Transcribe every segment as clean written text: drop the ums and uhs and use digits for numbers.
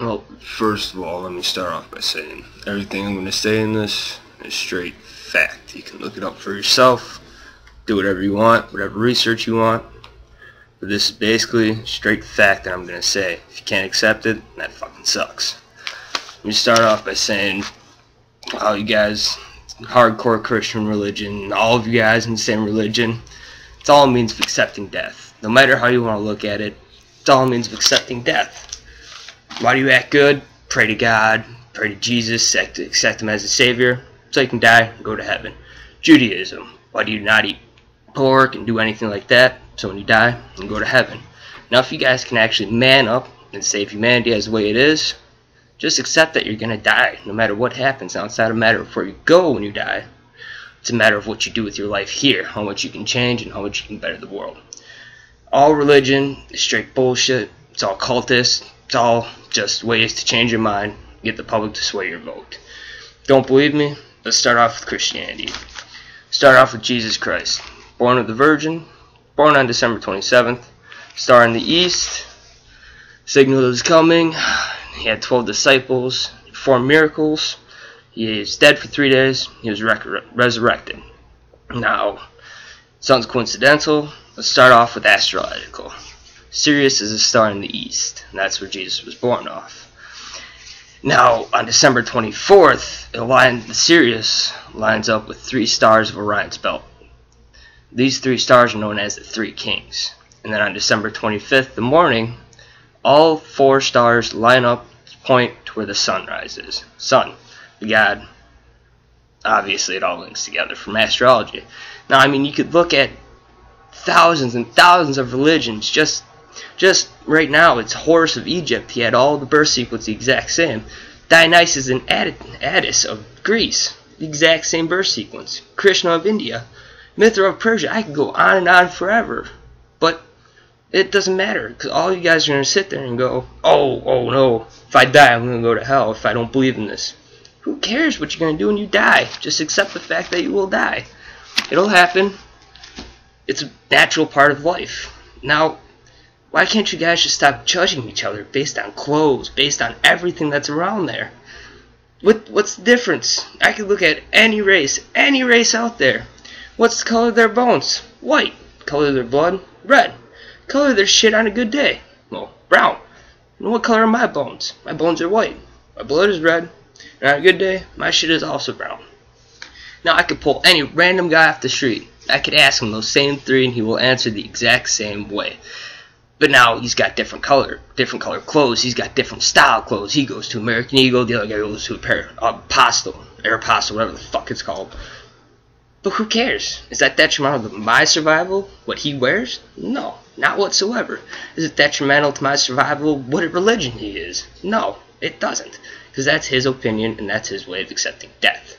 Well, first of all, let me start off by saying everything I'm going to say in this is straight fact. You can look it up for yourself, do whatever you want, whatever research you want, but this is basically straight fact that I'm going to say. If you can't accept it, that fucking sucks. Let me start off by saying how you guys, hardcore Christian religion, all of you guys in the same religion, it's all a means of accepting death. No matter how you want to look at it, it's all a means of accepting death. Why do you act good? Pray to God, pray to Jesus, accept Him as a Savior, so you can die and go to heaven. Judaism, why do you not eat pork and do anything like that? So when you die, you can go to heaven. Now if you guys can actually man up and save humanity as the way it is, just accept that you're going to die, no matter what happens. Now it's not a matter of where you go when you die. It's a matter of what you do with your life here, how much you can change and how much you can better the world. All religion is straight bullshit. It's all cultist. It's all just ways to change your mind, get the public to sway your vote. Don't believe me? Let's start off with Christianity. Start off with Jesus Christ. Born of the Virgin, born on December 27th, star in the east, signal is coming. He had 12 disciples, performed miracles. He is dead for 3 days. He was resurrected. Now, sounds coincidental. Let's start off with astrological. Sirius is a star in the east, and that's where Jesus was born off. Now, on December 24th, the Sirius lines up with 3 stars of Orion's belt. These 3 stars are known as the 3 kings. And then on December 25th, the morning, all 4 stars line up to point to where the sun rises. Sun, the god. Obviously, it all links together from astrology. Now, I mean, you could look at thousands and thousands of religions. Just right now, it's Horus of Egypt. He had all the birth sequence the exact same. Dionysus and Attis of Greece, the exact same birth sequence. Krishna of India, Mithra of Persia. I could go on and on forever, but it doesn't matter, because all you guys are going to sit there and go, oh no, if I die, I'm going to go to hell if I don't believe in this. Who cares what you're going to do when you die? Just accept the fact that you will die. It'll happen. It's a natural part of life. Now, why can't you guys just stop judging each other based on clothes, based on everything that's around there? What's the difference? I could look at any race out there. What's the color of their bones? White. Color of their blood? Red. Color of their shit on a good day? Well, brown. And what color are my bones? My bones are white. My blood is red. And on a good day, my shit is also brown. Now I could pull any random guy off the street. I could ask him those same 3 and he will answer the exact same way. But now he's got different color clothes. He's got different style clothes. He goes to American Eagle. The other guy goes to Aeropostale, whatever the fuck it's called. But who cares? Is that detrimental to my survival, what he wears? No, not whatsoever. Is it detrimental to my survival, what religion he is? No, it doesn't. Because that's his opinion and that's his way of accepting death.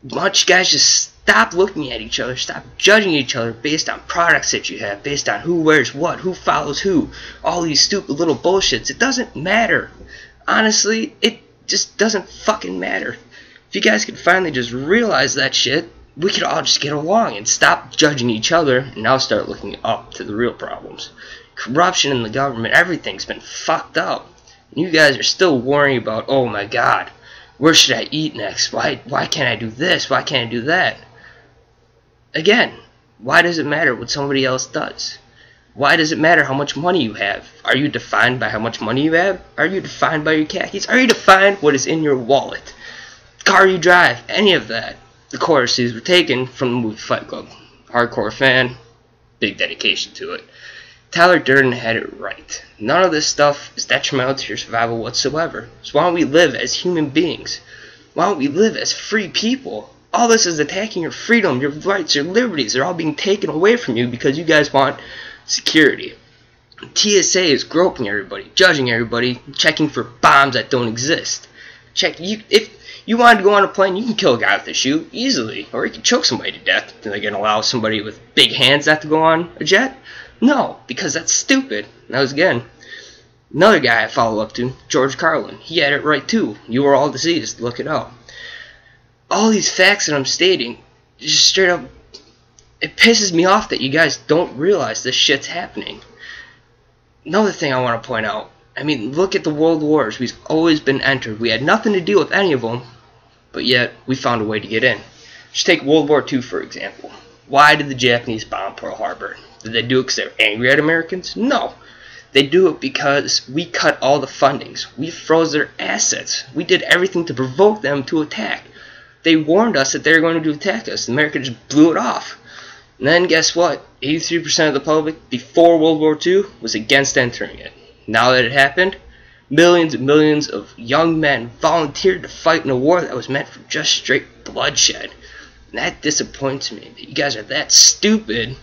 Why don't you guys just stop looking at each other, stop judging each other based on products that you have, based on who wears what, who follows who, all these stupid little bullshits. It doesn't matter. Honestly, it just doesn't fucking matter. If you guys could finally just realize that shit, we could all just get along and stop judging each other and now start looking up to the real problems. Corruption in the government, everything's been fucked up. And you guys are still worrying about, oh my god, where should I eat next? Why can't I do this? Why can't I do that? Again, why does it matter what somebody else does? Why does it matter how much money you have? Are you defined by how much money you have? Are you defined by your khakis? Are you defined what is in your wallet? Car you drive? Any of that? The choruses were taken from the movie Fight Club. Hardcore fan, big dedication to it. Tyler Durden had it right. None of this stuff is detrimental to your survival whatsoever. So why don't we live as human beings? Why don't we live as free people? All this is attacking your freedom, your rights, your liberties. They're all being taken away from you because you guys want security. TSA is groping everybody, judging everybody, checking for bombs that don't exist. If you wanted to go on a plane, you can kill a guy with a shoe easily, or you can choke somebody to death. Are they going to allow somebody with big hands not to go on a jet? No, because that's stupid. And that was, again, another guy I follow up to, George Carlin. He had it right too. You were all diseased. Look it up. All these facts that I'm stating, just straight up, it pisses me off that you guys don't realize this shit's happening. Another thing I want to point out, I mean, look at the world wars. We've always been entered. We had nothing to do with any of them, but yet we found a way to get in. Just take World War II, for example. Why did the Japanese bomb Pearl Harbor? Did they do it because they were angry at Americans? No. They do it because we cut all the fundings. We froze their assets. We did everything to provoke them to attack. They warned us that they were going to attack us. America just blew it off. And then guess what? 83% of the public before World War II was against entering it. Now that it happened, millions and millions of young men volunteered to fight in a war that was meant for just straight bloodshed. And that disappoints me, that you guys are that stupid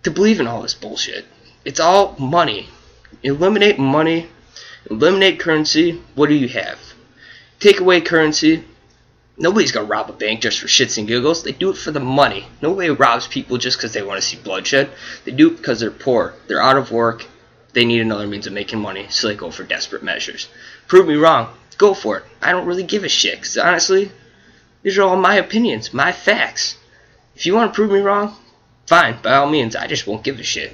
to believe in all this bullshit. It's all money. Eliminate money, eliminate currency, what do you have? Take away currency. Nobody's going to rob a bank just for shits and giggles. They do it for the money. Nobody robs people just because they want to see bloodshed. They do it because they're poor. They're out of work. They need another means of making money, so they go for desperate measures. Prove me wrong. Go for it. I don't really give a shit, because honestly, these are all my opinions, my facts. If you want to prove me wrong, fine, by all means. I just won't give a shit.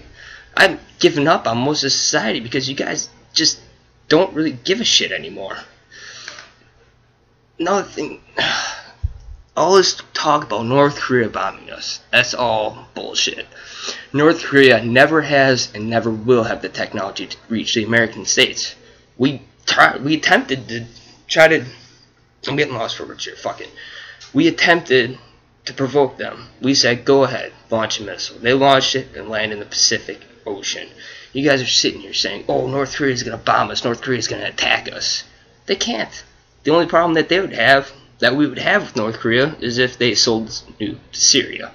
I've given up on most of society because you guys just don't really give a shit anymore. Another thing, all this talk about North Korea bombing us, that's all bullshit. North Korea never has and never will have the technology to reach the American states. We attempted to try to, I'm getting lost for words here, fuck it. We attempted to provoke them. We said, go ahead, launch a missile. They launched it and landed in the Pacific Ocean. You guys are sitting here saying, oh, North Korea is going to bomb us, North Korea is going to attack us. They can't. The only problem that they would have, that we would have with North Korea, is if they sold nukes to Syria.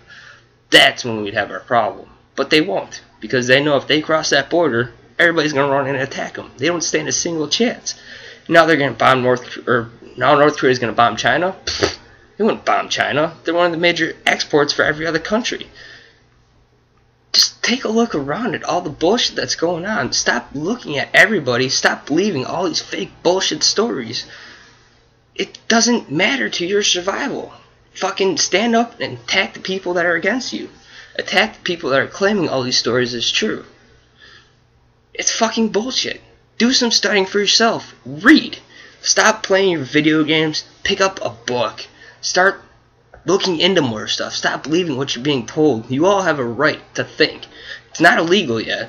That's when we'd have our problem. But they won't, because they know if they cross that border, everybody's going to run in and attack them. They don't stand a single chance. Now they're going to bomb now North Korea is going to bomb China? Pfft, they wouldn't bomb China. They're one of the major exports for every other country. Just take a look around at all the bullshit that's going on. Stop looking at everybody. Stop believing all these fake bullshit stories. It doesn't matter to your survival. Fucking stand up and attack the people that are against you. Attack the people that are claiming all these stories as true. It's fucking bullshit. Do some studying for yourself. Read. Stop playing your video games. Pick up a book. Start looking into more stuff. Stop believing what you're being told. You all have a right to think. It's not illegal yet.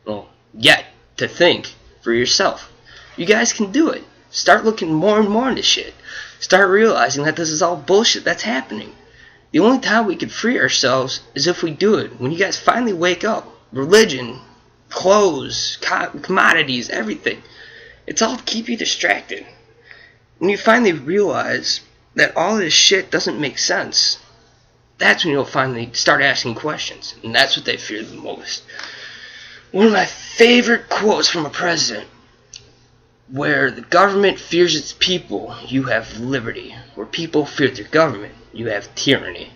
Well, yet to think for yourself. You guys can do it. Start looking more and more into shit. Start realizing that this is all bullshit that's happening. The only time we can free ourselves is if we do it. When you guys finally wake up. Religion, clothes, commodities, everything. It's all to keep you distracted. When you finally realize that all this shit doesn't make sense, that's when you'll finally start asking questions. And that's what they fear the most. One of my favorite quotes from a president: where the government fears its people, you have liberty. Where people fear their government, you have tyranny.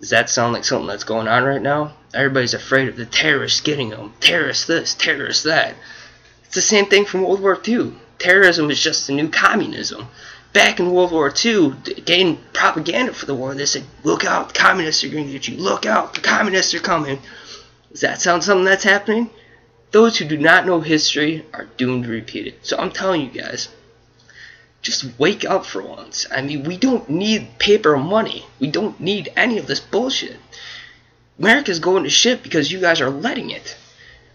Does that sound like something that's going on right now? Everybody's afraid of the terrorists getting them. Terrorists this, terrorists that. It's the same thing from World War II. Terrorism is just the new communism. Back in World War II, getting propaganda for the war, they said, look out, the communists are going to get you. Look out, the communists are coming. Does that sound something that's happening? Those who do not know history are doomed to repeat it. So I'm telling you guys, just wake up for once. I mean, we don't need paper money. We don't need any of this bullshit. America's going to shit because you guys are letting it.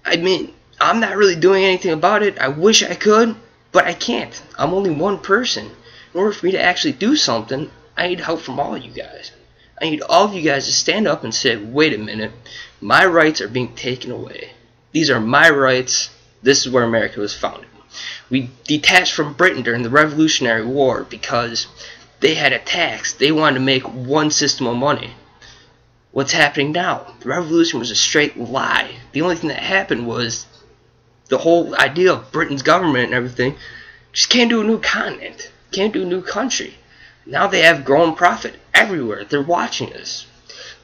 I mean, I'm not really doing anything about it. I wish I could, but I can't. I'm only one person. In order for me to actually do something, I need help from all of you guys. I need all of you guys to stand up and say, wait a minute, my rights are being taken away. These are my rights. This is where America was founded. We detached from Britain during the Revolutionary War because they had a tax. They wanted to make one system of money. What's happening now? The revolution was a straight lie. The only thing that happened was the whole idea of Britain's government and everything just can't do a new continent. Can't do a new country. Now they have growing profit everywhere. They're watching us.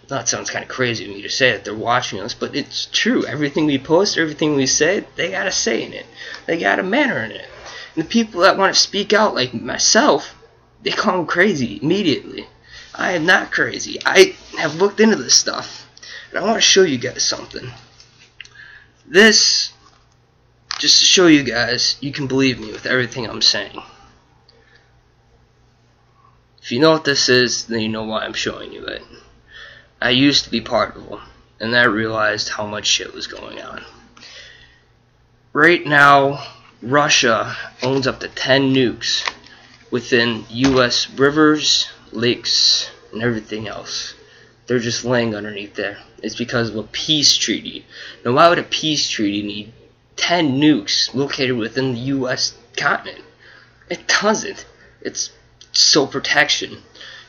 That sounds kind of crazy to me to say that they're watching us, but it's true. Everything we post, everything we say, they got a say in it. They got a manner in it. And the people that want to speak out, like myself, they call them crazy immediately. I am not crazy. I have looked into this stuff, and I want to show you guys something. This just to show you guys you can believe me with everything I'm saying. If you know what this is, then you know why I'm showing you it. I used to be part of them, and I realized how much shit was going on. Right now, Russia owns up to 10 nukes within U.S. rivers, lakes, and everything else. They're just laying underneath there. It's because of a peace treaty. Now, why would a peace treaty need 10 nukes located within the U.S. continent? It doesn't. It's sole protection.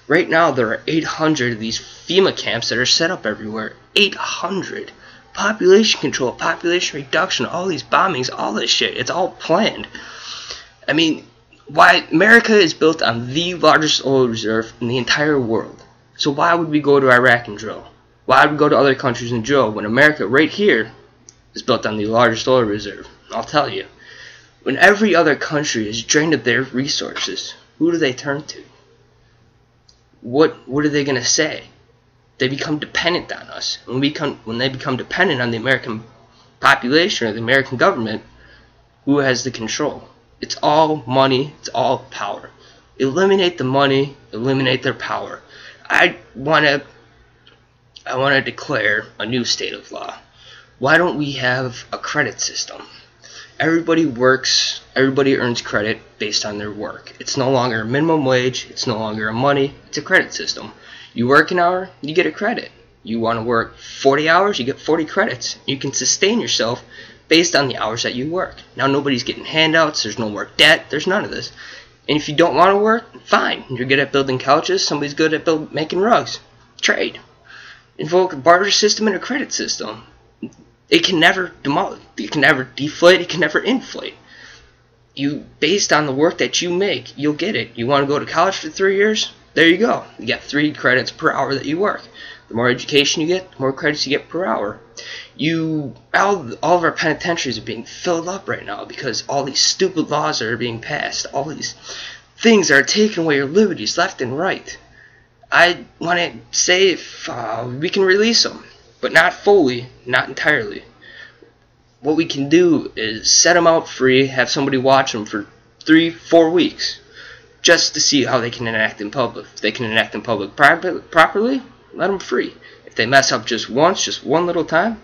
Right now, there are 800 of these FEMA camps that are set up everywhere. 800. Population control, population reduction, all these bombings, all this shit. It's all planned. I mean, why America is built on the largest oil reserve in the entire world. So why would we go to Iraq and drill? Why would we go to other countries and drill when America right here is built on the largest oil reserve? I'll tell you. When every other country is drained of their resources, who do they turn to? What are they going to say? They become dependent on us. When they become dependent on the American population or the American government, who has the control? It's all money. It's all power. Eliminate the money. Eliminate their power. I want to declare a new state of law. Why don't we have a credit system? Everybody works, everybody earns credit based on their work. It's no longer a minimum wage, it's no longer a money, it's a credit system. You work an hour, you get a credit. You want to work 40 hours, you get 40 credits. You can sustain yourself based on the hours that you work. Now nobody's getting handouts, there's no more debt, there's none of this. And if you don't want to work, fine. You're good at building couches, somebody's good at making rugs. Trade. Invoke a barter system and a credit system. It can never demolish, it can never deflate, it can never inflate. Based on the work that you make, you'll get it. You want to go to college for 3 years? There you go. You get 3 credits per hour that you work. The more education you get, the more credits you get per hour. All of our penitentiaries are being filled up right now because all these stupid laws are being passed. All these things are taking away your liberties left and right. I want to say if we can release them, but not fully, not entirely. What we can do is set them out free, have somebody watch them for 3-4 weeks, just to see how they can enact in public. If they can enact in public properly, let them free. If they mess up just once, just one little time,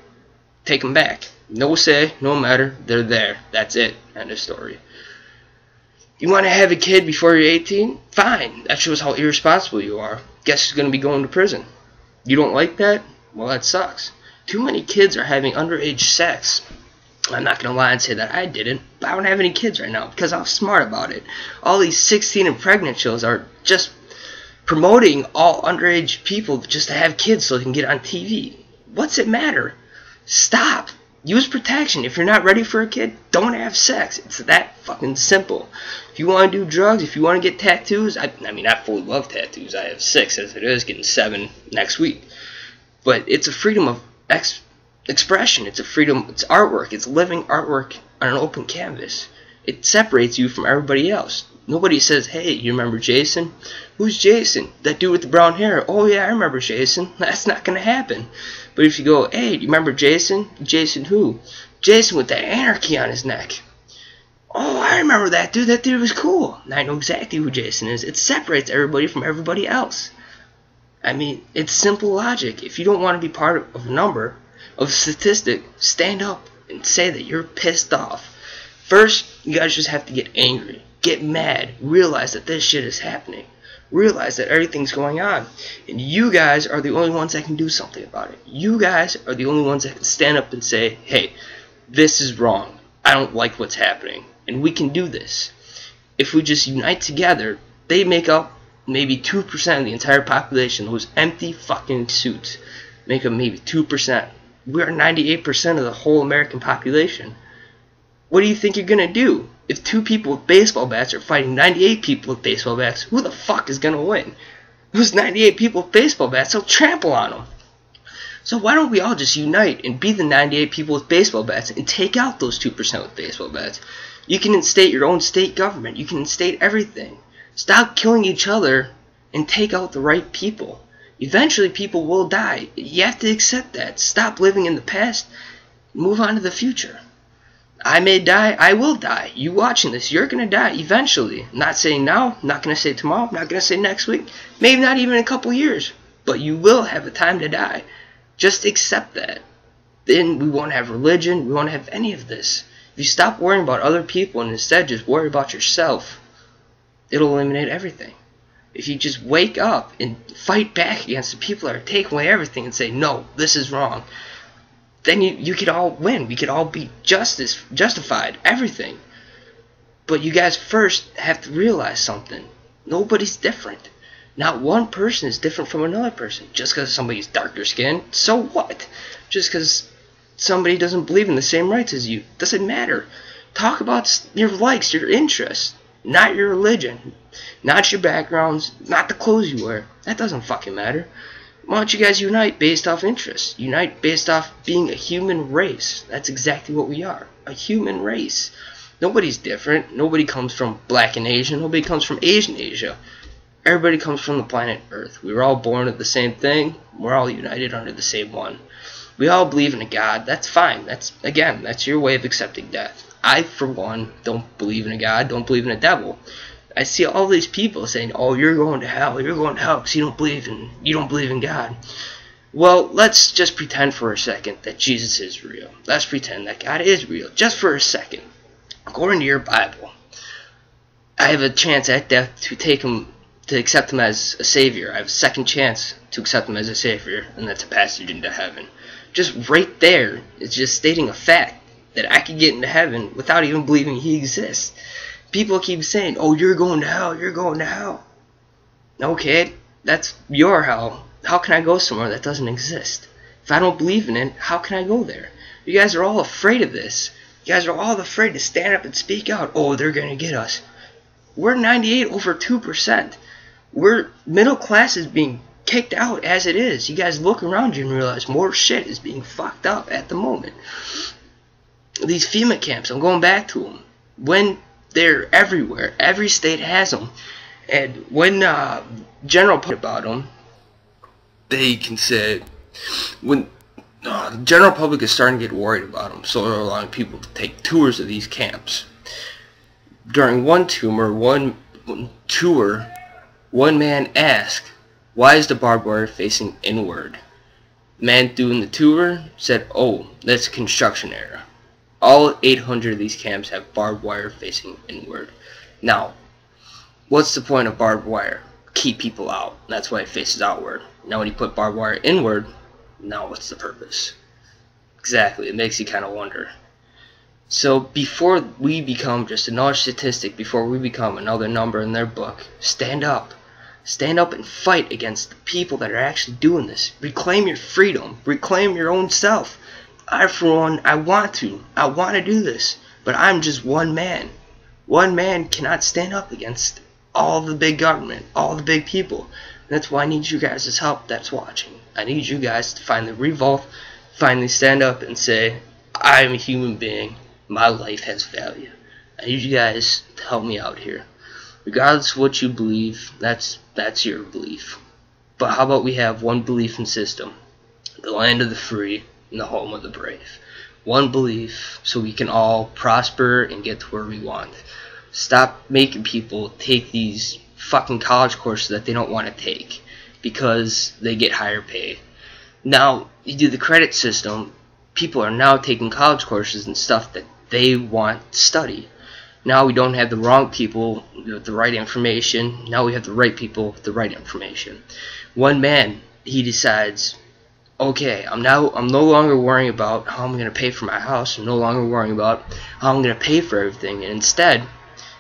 take them back. No say, no matter, they're there. That's it. End of story. You want to have a kid before you're 18? Fine. That shows how irresponsible you are. Guess who's going to be going to prison? You don't like that? Well, that sucks. Too many kids are having underage sex. I'm not going to lie and say that I didn't, but I don't have any kids right now because I was smart about it. All these 16 and pregnant shows are just promoting all underage people just to have kids so they can get on TV. What's it matter? Stop. Use protection. If you're not ready for a kid, don't have sex. It's that fucking simple. If you want to do drugs, if you want to get tattoos, I mean, I fully love tattoos. I have 6 as it is, getting 7 next week. But it's a freedom of expression. It's a freedom. It's artwork. It's living artwork on an open canvas. It separates you from everybody else. Nobody says, hey, you remember Jason? Who's Jason? That dude with the brown hair. Oh, yeah, I remember Jason. That's not going to happen. But if you go, hey, do you remember Jason? Jason who? Jason with that anarchy on his neck. Oh, I remember that dude. That dude was cool. And I know exactly who Jason is. It separates everybody from everybody else. I mean, it's simple logic. If you don't want to be part of a number, of a statistic, stand up and say that you're pissed off. First, you guys just have to get angry. Get mad. Realize that this shit is happening. Realize that everything's going on. And you guys are the only ones that can do something about it. You guys are the only ones that can stand up and say, hey, this is wrong. I don't like what's happening. And we can do this. If we just unite together, they make up maybe 2% of the entire population. Those empty fucking suits make up maybe 2%. We are 98% of the whole American population. What do you think you're going to do? If 2 people with baseball bats are fighting 98 people with baseball bats, who the fuck is going to win? Those 98 people with baseball bats, they'll trample on them. So why don't we all just unite and be the 98 people with baseball bats and take out those 2% with baseball bats? You can instate your own state government. You can instate everything. Stop killing each other and take out the right people. Eventually people will die. You have to accept that. Stop living in the past. Move on to the future. I may die. I will die. You watching this, you're going to die eventually. I'm not saying now. I'm not going to say tomorrow. I'm not going to say next week. Maybe not even in a couple years. But you will have a time to die. Just accept that. Then we won't have religion. We won't have any of this. If you stop worrying about other people and instead just worry about yourself, it'll eliminate everything. If you just wake up and fight back against the people that are taking away everything and say, no, this is wrong, then you could all win. We could all be justified, everything. But you guys first have to realize something. Nobody's different. Not one person is different from another person. Just because somebody's darker skinned, so what? Just because somebody doesn't believe in the same rights as you, doesn't matter. Talk about your likes, your interests, not your religion, not your backgrounds, not the clothes you wear. That doesn't fucking matter. Why don't you guys unite based off interests? Unite based off being a human race. That's exactly what we are. A human race. Nobody's different. Nobody comes from black and Asian. Nobody comes from Asian Asia. Everybody comes from the planet Earth. We were all born of the same thing. We're all united under the same one. We all believe in a God. That's fine. That's your way of accepting death. I, for one, don't believe in a God. Don't believe in a devil. I see all these people saying, "Oh, you're going to hell. You're going to hell because you don't believe in God." Well, let's just pretend for a second that Jesus is real. Let's pretend that God is real, just for a second. According to your Bible, I have a chance at death to accept him as a savior. I have a second chance to accept him as a savior, and that's a passage into heaven. Just right there, it's just stating a fact that I could get into heaven without even believing he exists. People keep saying, "Oh, you're going to hell, you're going to hell." Okay, that's your hell. How can I go somewhere that doesn't exist? If I don't believe in it, how can I go there? You guys are all afraid of this. You guys are all afraid to stand up and speak out. Oh, they're going to get us. We're 98/2%. We're middle class is being kicked out as it is. You guys look around you and realize more shit is being fucked up at the moment. These FEMA camps, I'm going back to them. When they're everywhere, every state has them, and when general public about them, they can say when the general public is starting to get worried about them, so they're allowing people to take tours of these camps. During one tour, one man asked, "Why is the barbed wire facing inward?" The man doing the tour said, "Oh, that's construction error." All 800 of these camps have barbed wire facing inward. Now, what's the point of barbed wire? Keep people out. That's why it faces outward. Now when you put barbed wire inward, now what's the purpose? Exactly, it makes you kind of wonder. So before we become just another statistic, before we become another number in their book, stand up. Stand up and fight against the people that are actually doing this. Reclaim your freedom. Reclaim your own self. I, for one, I want to do this, but I'm just one man. One man cannot stand up against all the big government, all the big people. That's why I need you guys' help that's watching. I need you guys to finally revolt, finally stand up and say, I'm a human being, my life has value. I need you guys to help me out here. Regardless of what you believe, that's your belief. But how about we have one belief and system, the land of the free, and the home of the brave. One belief so we can all prosper and get to where we want. Stop making people take these fucking college courses that they don't want to take because they get higher pay. Now, you do the credit system, people are now taking college courses and stuff that they want to study. Now we don't have the wrong people with the right information. Now we have the right people with the right information. One man, he decides, okay, I'm no longer worrying about how I'm going to pay for my house. I'm no longer worrying about how I'm going to pay for everything. And instead,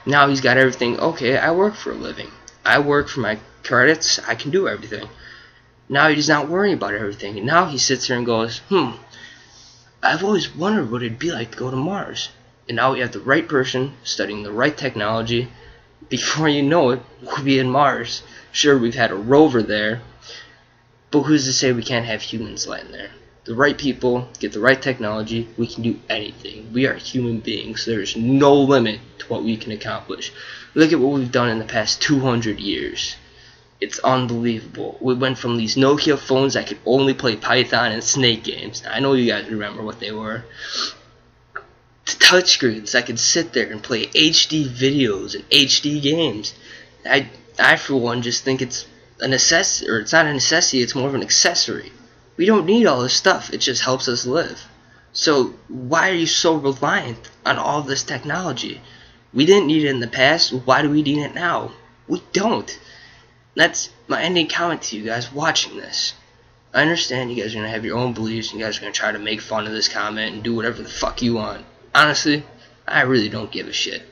now he's got everything. Okay, I work for a living. I work for my credits. I can do everything. Now he's not worrying about everything. And now he sits there and goes, I've always wondered what it'd be like to go to Mars. And now we have the right person studying the right technology. Before you know it, we'll be in Mars. Sure, we've had a rover there, but who's to say we can't have humans land there? The right people, get the right technology, we can do anything. We are human beings. There's no limit to what we can accomplish. Look at what we've done in the past 200 years. It's unbelievable. We went from these Nokia phones that could only play Python and Snake games. I know you guys remember what they were. to touchscreens. I could sit there and play HD videos and HD games. I for one just think it's a necessity, or it's not a necessity, it's more of an accessory. We don't need all this stuff, it just helps us live. So why are you so reliant on all this technology? We didn't need it in the past, why do we need it now? We don't. That's my ending comment to you guys watching this. I understand you guys are going to have your own beliefs, and you guys are going to try to make fun of this comment and do whatever the fuck you want. Honestly, I really don't give a shit.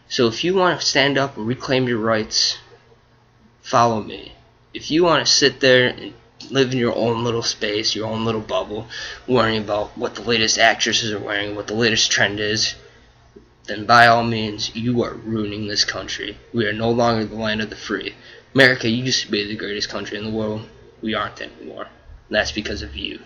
So if you want to stand up and reclaim your rights, follow me. If you want to sit there and live in your own little space, your own little bubble, worrying about what the latest actresses are wearing, what the latest trend is, then by all means, you are ruining this country. We are no longer the land of the free. America used to be the greatest country in the world. We aren't anymore. And that's because of you.